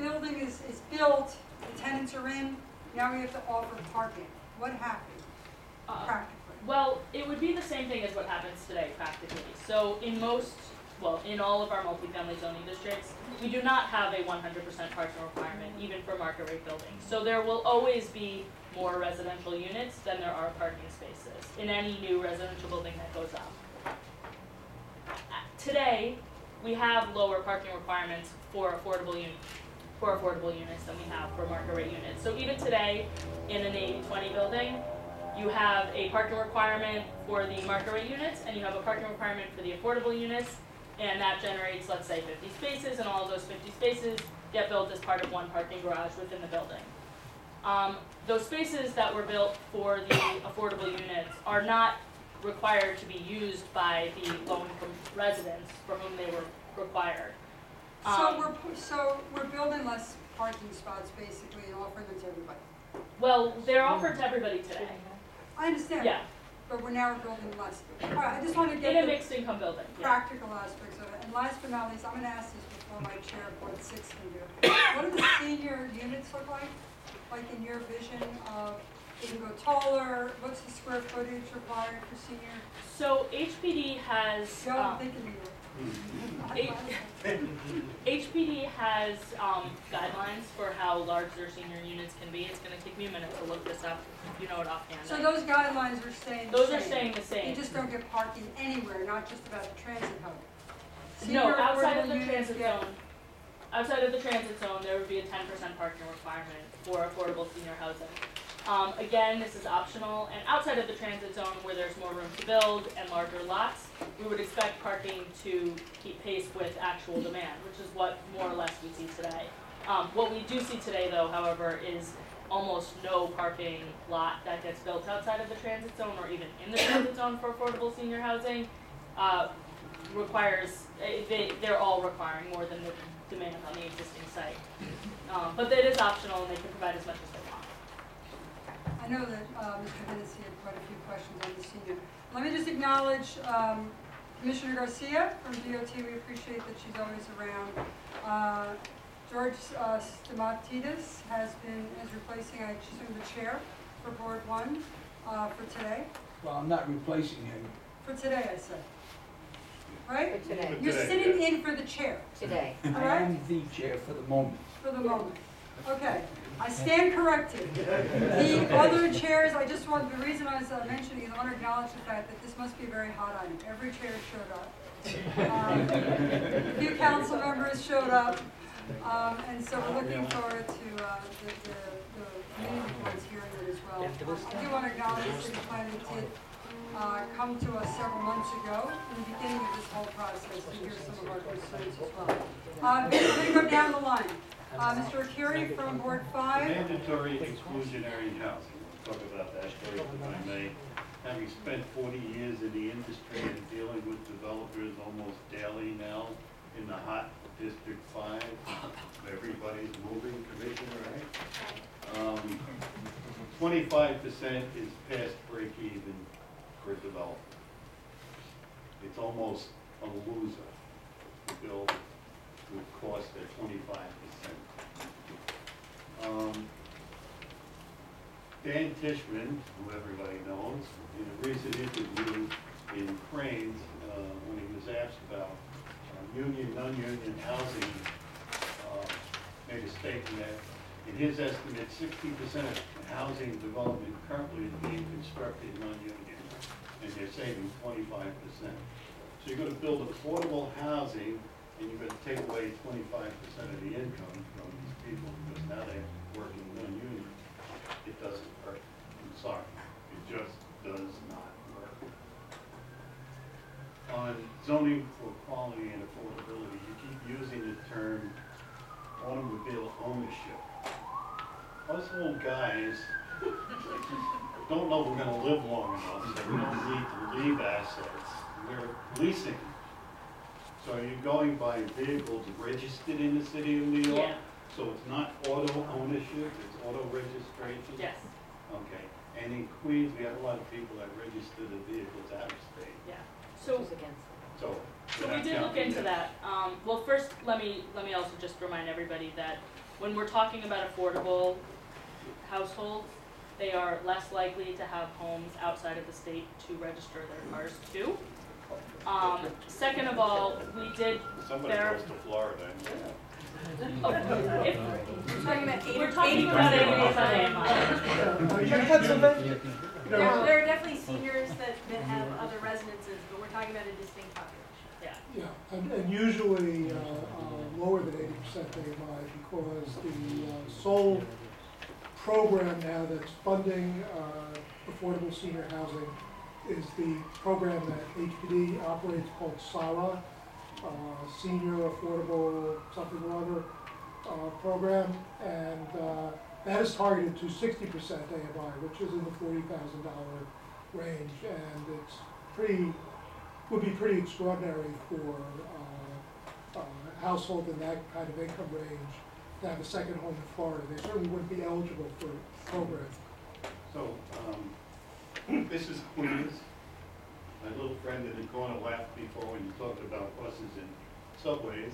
building is built, the tenants are in, now we have to offer parking. What happened practically? Well, it would be the same thing as what happens today practically. So in in all of our multifamily zoning districts, we do not have a 100% parking requirement, even for market rate buildings. So there will always be more residential units than there are parking spaces in any new residential building that goes up. Today, we have lower parking requirements for affordable units than we have for market rate units. So even today, in an 80-20 building, you have a parking requirement for the market rate units, and you have a parking requirement for the affordable units, and that generates, let's say, 50 spaces, and all of those 50 spaces get built as part of one parking garage within the building. Those spaces that were built for the affordable units are not required to be used by the low-income residents for whom they were required. So we're building less parking spots basically and offering them to everybody. Well, they're offered to everybody today. I understand. Yeah. But we're now building less. All right, I just want to get in a mixed income building. Practical aspects of it. And last but not least, I'm going to ask this before my chair of Board 6 can do it. What do the senior units look like? Like in your vision of, it can go taller, what's the square footage required for senior? So HPD has HPD has guidelines for how large their senior units can be. It's going to take me a minute to look this up if you know it offhand. So those guidelines are staying the same? Those are staying the same. You just don't get parking anywhere, not just about the transit hub. No, outside of the transit zone. Outside of the transit zone, there would be a 10% parking requirement for affordable senior housing. Again, this is optional, and outside of the transit zone where there's more room to build and larger lots, we would expect parking to keep pace with actual demand, which is what more or less we see today. What we do see today, though, however, is almost no parking lot that gets built outside of the transit zone or even in the transit zone for affordable senior housing they're all requiring more than the demand on the existing site. But it is optional, and they can provide as much as they want. I know that Mr. Hennessy had quite a few questions on the senior. Let me just acknowledge Commissioner Garcia from DOT. We appreciate that she's always around. George Stamatis is replacing, she's in the chair for Board 1 for today. Well, I'm not replacing him. For today, I said. Right? For today. You're sitting in for the chair. Today. I am the chair for the moment. For the moment. Okay. I stand corrected. The other chairs, the reason I was mentioning is I want to acknowledge the fact that this must be a very hot item. Every chair showed up. A few council members showed up. And so we're looking forward to the committee reports hearing it as well. I do want to acknowledge the city planning did come to us several months ago in the beginning of this whole process to hear some of our concerns as well. We're going to go down the line. Mr. Akiri from Board 5. Mandatory exclusionary housing. Let's talk about that first, if I may. Having spent 40 years in the industry and dealing with developers almost daily now in the hot District 5, everybody's moving, Commissioner, right? 25% is past break-even for development. It's almost a loser to build with cost at 25%. Dan Tishman, who everybody knows, in a recent interview in Cranes, when he was asked about union, non-union housing, made a statement that in his estimate, 60% of housing development currently is being constructed non-union, and they're saving 25%. So you're going to build affordable housing, and you're going to take away 25% of the income from these people because now they're working non-union. It doesn't work. I'm sorry. It just does not work. On zoning for quality and affordability, you keep using the term automobile ownership. Us old guys don't know we're going to live long enough, so we don't need to leave assets. We're leasing. So are you going by vehicles registered in the city of New York? Yeah. So it's not auto ownership, it's auto registration? Yes. Okay. And in Queens, we have a lot of people that register the vehicles out of state. Yeah. So So we did look into that. Well, first, let me also just remind everybody that when we're talking about affordable households, they are less likely to have homes outside of the state to register their cars to. Second of all, we did Somebody goes to Florida. if We're talking about 80 Pennsylvania. There are definitely seniors that have other residences, but we're talking about a distinct population. yeah. Yeah, and usually lower than 80% AMI because the sole program now that's funding affordable senior housing is the program that HPD operates called SARA, Senior Affordable Something or Other program, and that is targeted to 60% AMI, which is in the $40,000 range, and it's would be pretty extraordinary for a household in that kind of income range to have a second home in Florida. They certainly wouldn't be eligible for the program. So, this is Queens. My little friend in the corner laughed before when you talked about buses and subways.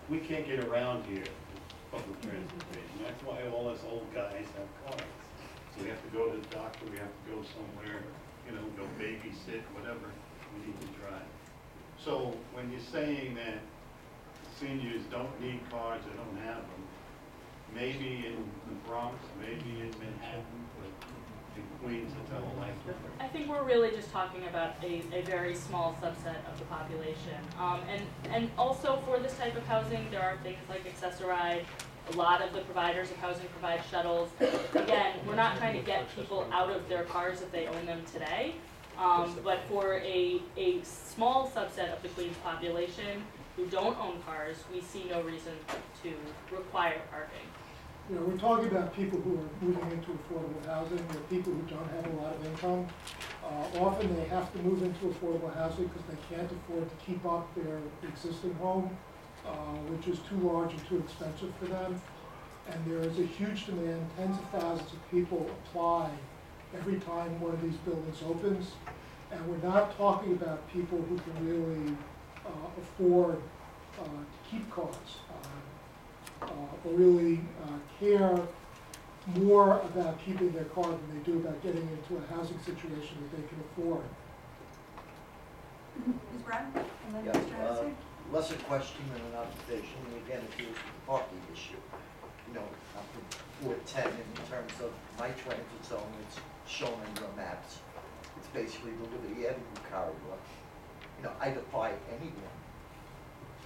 We can't get around here with public transportation. That's why all us old guys have cars. So we have to go to the doctor, we have to go somewhere, go babysit, whatever, we need to drive. So when you're saying that seniors don't need cars, they don't have them, maybe in the Bronx, maybe in Manhattan, but in Queens, it's a whole lot different. I think we're really just talking about a very small subset of the population. And also for this type of housing, there are things like Accessoride. A lot of the providers of housing provide shuttles. Again, we're not trying to get people out of their cars if they own them today. But for a small subset of the Queens population who don't own cars, we see no reason to require parking. We're talking about people who are moving into affordable housing, or people who don't have a lot of income. Often they have to move into affordable housing because they can't afford to keep up their existing home, which is too large and too expensive for them. And there is a huge demand. Tens of thousands of people apply every time one of these buildings opens. And we're not talking about people who can really afford to keep cars. Or really care more about keeping their car than they do about getting into a housing situation that they can afford. Ms. Brown? And then Yeah, Mr. Hennessy? less a question than an observation, and again, it deals with the parking issue. I'm from Ward 10, and in terms of my transit zone, it's shown on your maps. It's basically the Liberty Avenue corridor. I defy anyone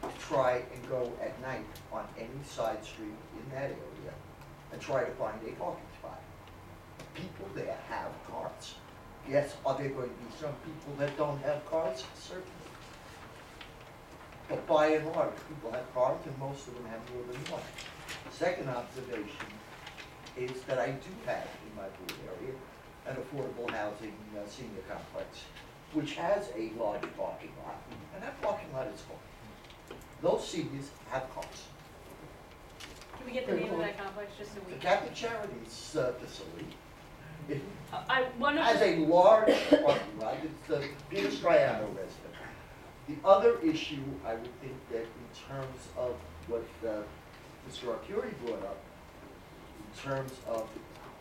to try and go at night on any side street in that area and try to find a parking spot. People there have cars. Yes, are there going to be some people that don't have cars? Certainly. But by and large, people have cars, and most of them have more than one. Second observation is that I do have in my Borough area an affordable housing senior complex, which has a large parking lot, and that parking lot is full. Those seniors have cars. Can we get the name of that complex just so we The Catholic Charities facility, it One of has the, a large parking lot. It's the Peter Striano resident. The other issue, I would think that in terms of what Mr. Arcuri brought up, in terms of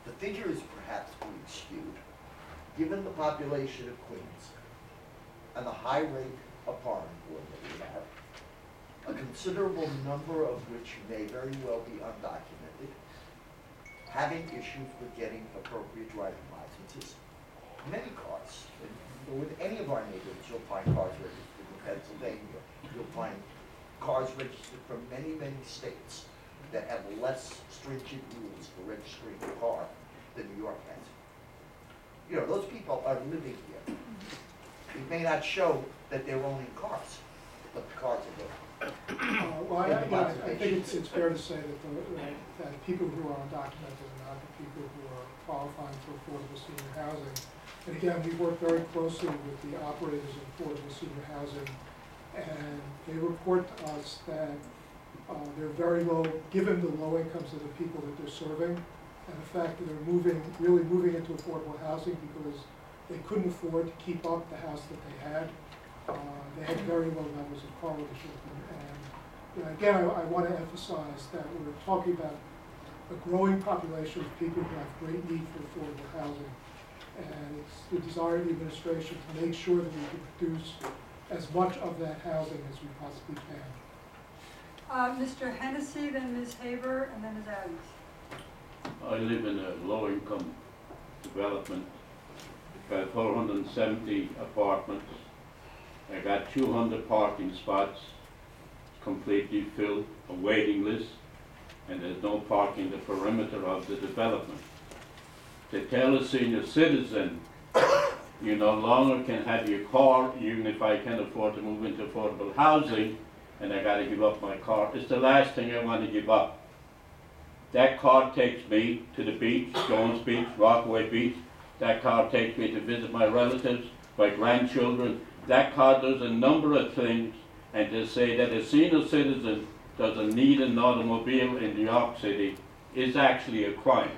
the figure is perhaps being skewed, given the population of Queens and the high rate of foreign born that we have, a considerable number of which may very well be undocumented, having issues with getting appropriate driving licenses. Many cars, and with any of our neighborhoods, you'll find cars registered in Pennsylvania. You'll find cars registered from many, many states that have less stringent rules for registering a car than New York has. Those people are living here. It may not show that they're owning cars, but the cars are there. Well, I think it's fair to say that people who are undocumented are not the people who are qualifying for affordable senior housing. And again, we work very closely with the operators of affordable senior housing, and they report to us that they're very low, given the low incomes of the people that they're serving, and the fact that they're really moving into affordable housing because they couldn't afford to keep up the house that they had. They had very low levels of correlation. And you know, again, I want to emphasize that we're talking about a growing population of people who have great need for affordable housing. And it's the desire of the administration to make sure that we can produce as much of that housing as we possibly can. Mr. Hennessy, then Ms. Haber, and then Ms. Adams. I live in a low-income development. Got 470 apartments. I got 200 parking spots, completely filled, a waiting list, and there's no parking in the perimeter of the development. To tell a senior citizen, you no longer can have your car, even if I can afford to move into affordable housing, and I gotta give up my car, it's the last thing I want to give up. That car takes me to the beach, Jones Beach, Rockaway Beach. That car takes me to visit my relatives, my grandchildren. That car does a number of things, and to say that a senior citizen doesn't need an automobile in New York City is actually a crime,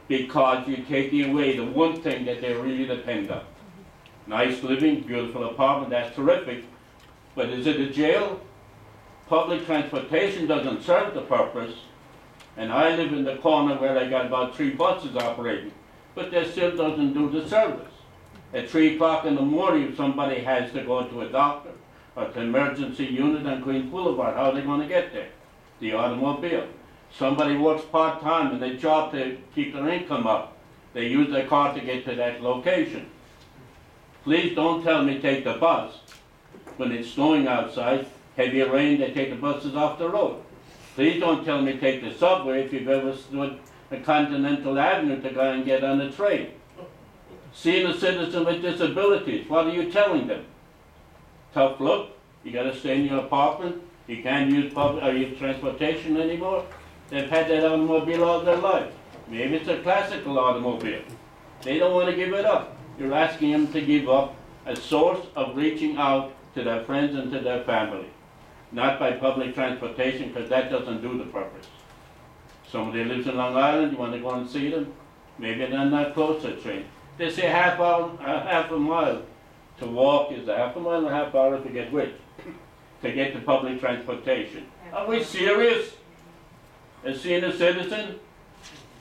because you're taking away the one thing that they really depend on. Nice living, beautiful apartment, that's terrific, but is it a jail? Public transportation doesn't serve the purpose, and I live in the corner where I got about 3 buses operating, but that still doesn't do the service. At 3 o'clock in the morning, if somebody has to go to a doctor or to an emergency unit on Queens Boulevard, how are they going to get there? The automobile. Somebody works part-time and they job to keep their income up. They use their car to get to that location. Please don't tell me take the bus. When it's snowing outside, heavy rain, they take the buses off the road. Please don't tell me take the subway if you've ever stood on Continental Avenue to go and get on the train. Senior citizen with disabilities, what are you telling them? Tough look, you gotta stay in your apartment, you can't use public or use transportation anymore. They've had that automobile all their life. Maybe it's a classical automobile. They don't want to give it up. You're asking them to give up a source of reaching out to their friends and to their family. Not by public transportation, because that doesn't do the purpose. Somebody lives in Long Island, you want to go and see them? Maybe they're not close to a train. They say half a mile to walk is a half a mile and a half hour to get which? To get to public transportation. Are we serious? As senior citizen?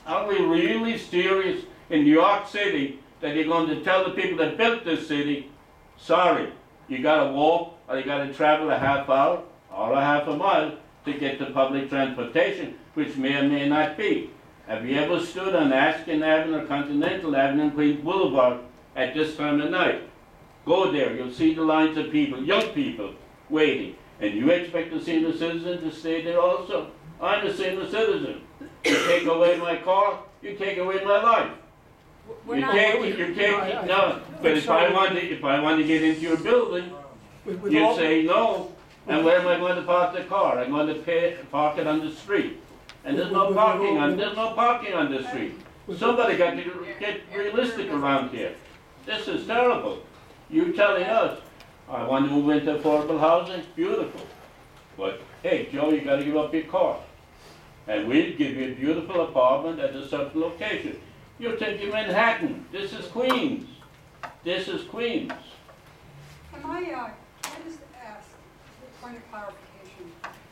Are we really serious in New York City that you're going to tell the people that built this city, sorry, you gotta walk or you gotta travel a half hour or a half a mile to get to public transportation, which may or may not be. Have you ever stood on Askin Avenue or Continental Avenue and Queens Boulevard at this time of night? Go there, you'll see the lines of people, young people, waiting. And you expect a senior citizen to stay there also? I'm a senior citizen. You take away my car, you take away my life. We're not- No, but if I want to get into your building, With you all- say no, and where am I going to park the car? I'm going to park it on the street. And there's no parking on the street. Somebody got to get realistic around here. This is terrible. You telling us, I want to move into affordable housing, beautiful. But hey, Joe, you got to give up your car. And we'll give you a beautiful apartment at a certain location. You're thinking Manhattan. This is Queens. This is Queens. Can I just ask a point of clarification?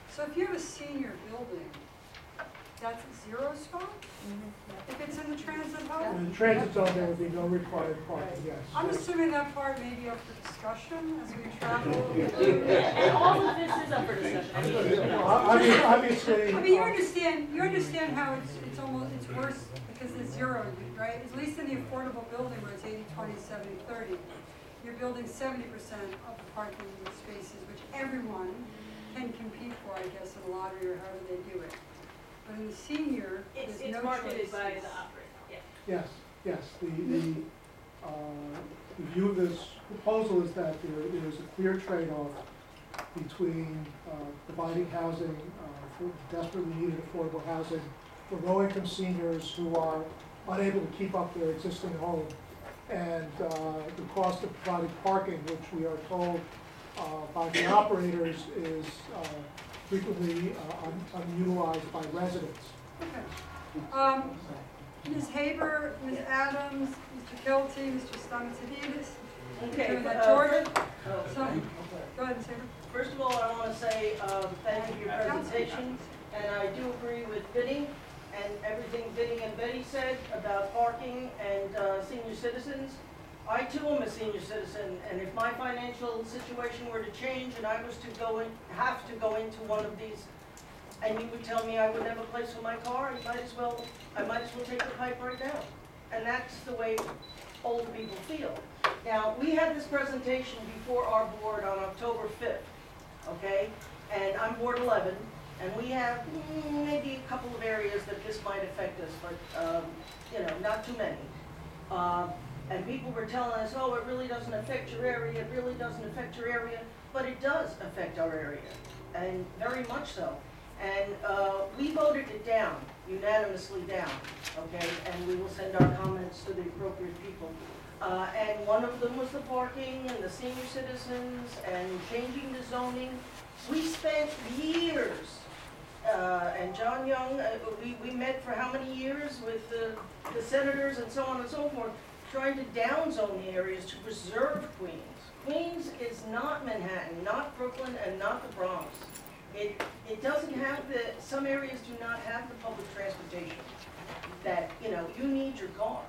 So if you have a senior building, that's a 0 spot? If it's in the transit hub? In the transit zone, there would be no required parking, yes. I'm assuming that part may be up for discussion as we travel. And all of this is up for discussion. I mean, you know. Obviously. I mean, you understand how it's almost, it's worse because it's 0, right? At least in the affordable building where it's 80/20, 70/30, you're building 70% of the parking spaces, which everyone can compete for, I guess, in a lottery or however they do it. But in the senior, It's there's no marketed choices. by the operator, yeah. Yes. The view of this proposal is that there is a clear trade-off between providing housing for desperately needed affordable housing for low-income seniors who are unable to keep up their existing home, and the cost of providing parking, which we are told by the operators is frequently unutilized by residents. Okay. Ms. Haber, Ms. Adams, Mr. Kilty, Mr. Stamatidis, Okay, Doing that, George? oh, So, go ahead and say it. first of all, I want to say thank you for your presentation, and I do agree with Vinnie and everything Vinnie and Betty said about parking and senior citizens. I too am a senior citizen, and if my financial situation were to change and I was to have to go into one of these, and you would tell me I would have a place for my car, I might as well take the pipe right now. And that's the way older people feel. Now, we had this presentation before our board on October 5th, okay? And I'm Board 11, and we have maybe a couple of areas that this might affect us, but, you know, not too many. And people were telling us, oh, it really doesn't affect your area, it really doesn't affect your area, but it does affect our area, and very much so. And we voted it down, unanimously down, okay? And we will send our comments to the appropriate people. And one of them was the parking and the senior citizens and changing the zoning. We spent years, and John Young, we met for how many years with the senators and so on and so forth, trying to downzone the areas to preserve Queens. Queens is not Manhattan, not Brooklyn, and not the Bronx. It doesn't have some areas do not have the public transportation that, you know, you need your car.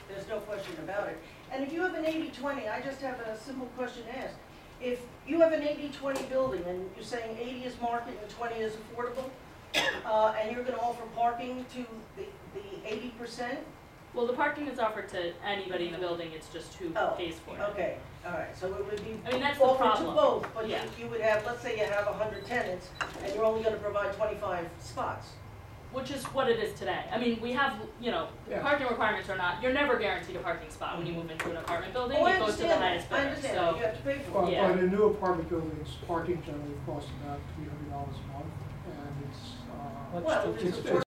There's no question about it. And if you have an 80-20, I just have a simple question to ask. If you have an 80-20 building and you're saying 80 is market and 20 is affordable, and you're gonna offer parking to the 80%, Well, the parking is offered to anybody in the building, it's just who pays for it. okay, all right, so it would be I mean, that's the offered to problem. both, but Yeah. you would have, let's say you have 100 tenants, and you're only gonna provide 25 spots. Which is what it is today. I mean, we have, you know, Yeah. parking requirements are not, you're never guaranteed a parking spot when you move into an apartment building. Oh, I It goes to the understand highest that, I bidder, understand that, you so. have to pay for it. But Yeah. in new apartment buildings, parking generally costs about $300 a month, and it's, Well, if it's it's